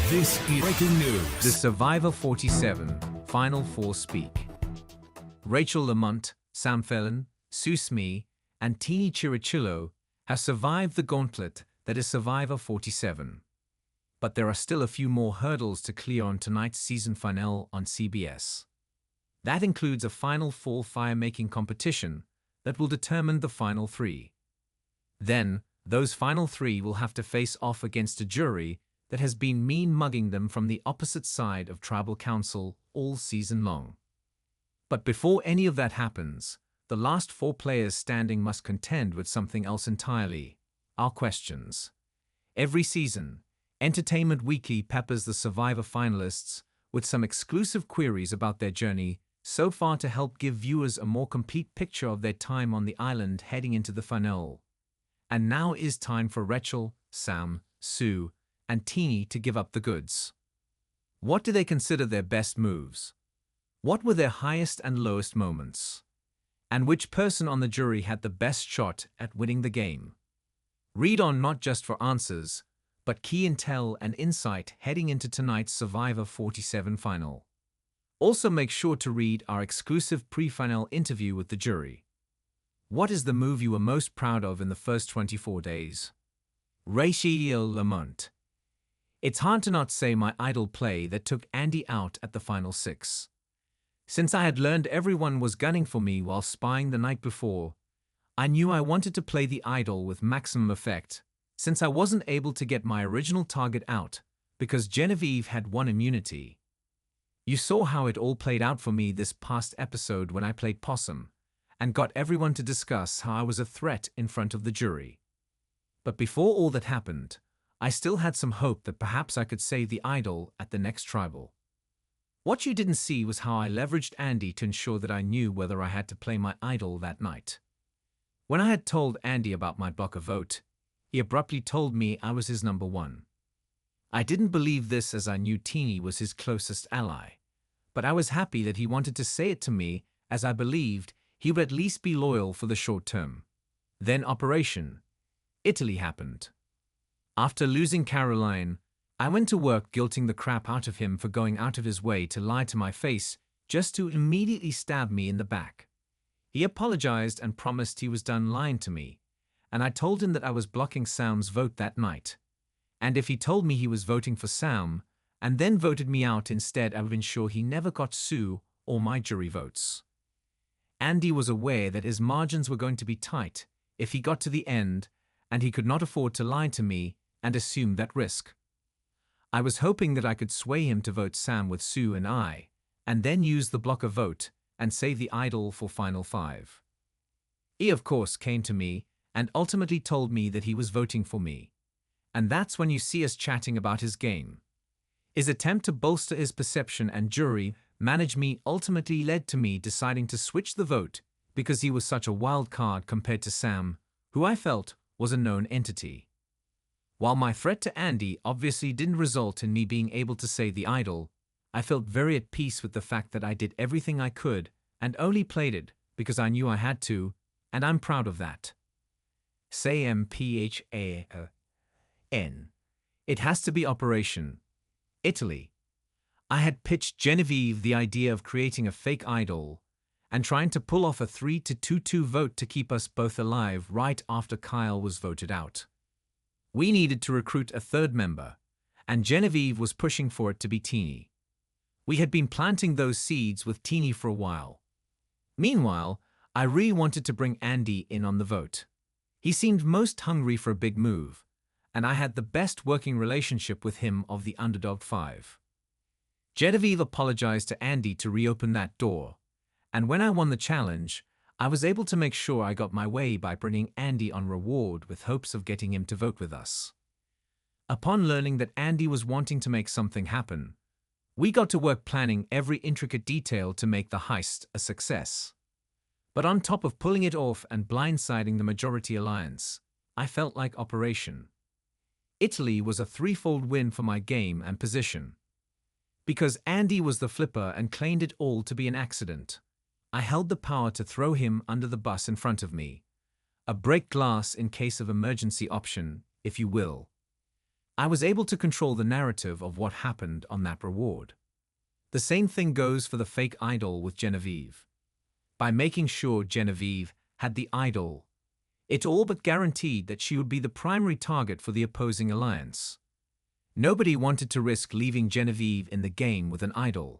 This is breaking news. The Survivor 47 Final Four speak. Rachel LaMont, Phalen, Smey, and Teeny Chirichillo have survived the gauntlet that is Survivor 47. But there are still a few more hurdles to clear on tonight's season finale on CBS. That includes a Final Four fire-making competition that will determine the final three. Then, those final three will have to face off against a jury that has been mean-mugging them from the opposite side of tribal council all season long. But before any of that happens, the last four players standing must contend with something else entirely: our questions. Every season, Entertainment Weekly peppers the Survivor finalists with some exclusive queries about their journey so far to help give viewers a more complete picture of their time on the island heading into the finale. And now is time for Rachel, Sam, Sue, and Teeny to give up the goods. What do they consider their best moves? What were their highest and lowest moments? And which person on the jury had the best shot at winning the game? Read on not just for answers, but key intel and insight heading into tonight's Survivor 47 final. Also make sure to read our exclusive pre-final interview with the jury. What is the move you were most proud of in the first 24 days? Rachel LaMont. It's hard to not say my idol play that took Andy out at the final six. Since I had learned everyone was gunning for me while spying the night before, I knew I wanted to play the idol with maximum effect, since I wasn't able to get my original target out because Genevieve had one immunity. You saw how it all played out for me this past episode when I played possum and got everyone to discuss how I was a threat in front of the jury. But before all that happened, I still had some hope that perhaps I could save the idol at the next tribal. What you didn't see was how I leveraged Andy to ensure that I knew whether I had to play my idol that night. When I had told Andy about my blocker vote, he abruptly told me I was his number one. I didn't believe this as I knew Teeny was his closest ally, but I was happy that he wanted to say it to me as I believed he would at least be loyal for the short term. Then Operation Italy happened. After losing Caroline, I went to work guilting the crap out of him for going out of his way to lie to my face just to immediately stab me in the back. He apologized and promised he was done lying to me, and I told him that I was blocking Sam's vote that night. And if he told me he was voting for Sam and then voted me out instead, I would ensure he never got Sue or my jury votes. Andy was aware that his margins were going to be tight if he got to the end, and he could not afford to lie to me and assume that risk. I was hoping that I could sway him to vote Sam with Sue and I, and then use the blocker vote and save the idol for Final Five. He of course came to me and ultimately told me that he was voting for me. And that's when you see us chatting about his game. His attempt to bolster his perception and jury manage me ultimately led to me deciding to switch the vote because he was such a wild card compared to Sam, who I felt was a known entity. While my threat to Andy obviously didn't result in me being able to save the idol, I felt very at peace with the fact that I did everything I could and only played it because I knew I had to, and I'm proud of that. Say Mphan. It has to be Operation Italy. I had pitched Genevieve the idea of creating a fake idol and trying to pull off a 3-2-2 vote to keep us both alive right after Kyle was voted out. We needed to recruit a third member, and Genevieve was pushing for it to be Teeny. We had been planting those seeds with Teeny for a while. Meanwhile, I really wanted to bring Andy in on the vote. He seemed most hungry for a big move, and I had the best working relationship with him of the underdog five. Genevieve apologized to Andy to reopen that door, and when I won the challenge, I was able to make sure I got my way by bringing Andy on reward with hopes of getting him to vote with us. Upon learning that Andy was wanting to make something happen, we got to work planning every intricate detail to make the heist a success. But on top of pulling it off and blindsiding the majority alliance, I felt like Operation Italy was a threefold win for my game and position. Because Andy was the flipper and claimed it all to be an accident, I held the power to throw him under the bus in front of me, a break glass in case of emergency option, if you will. I was able to control the narrative of what happened on that reward. The same thing goes for the fake idol with Genevieve. By making sure Genevieve had the idol, it all but guaranteed that she would be the primary target for the opposing alliance. Nobody wanted to risk leaving Genevieve in the game with an idol.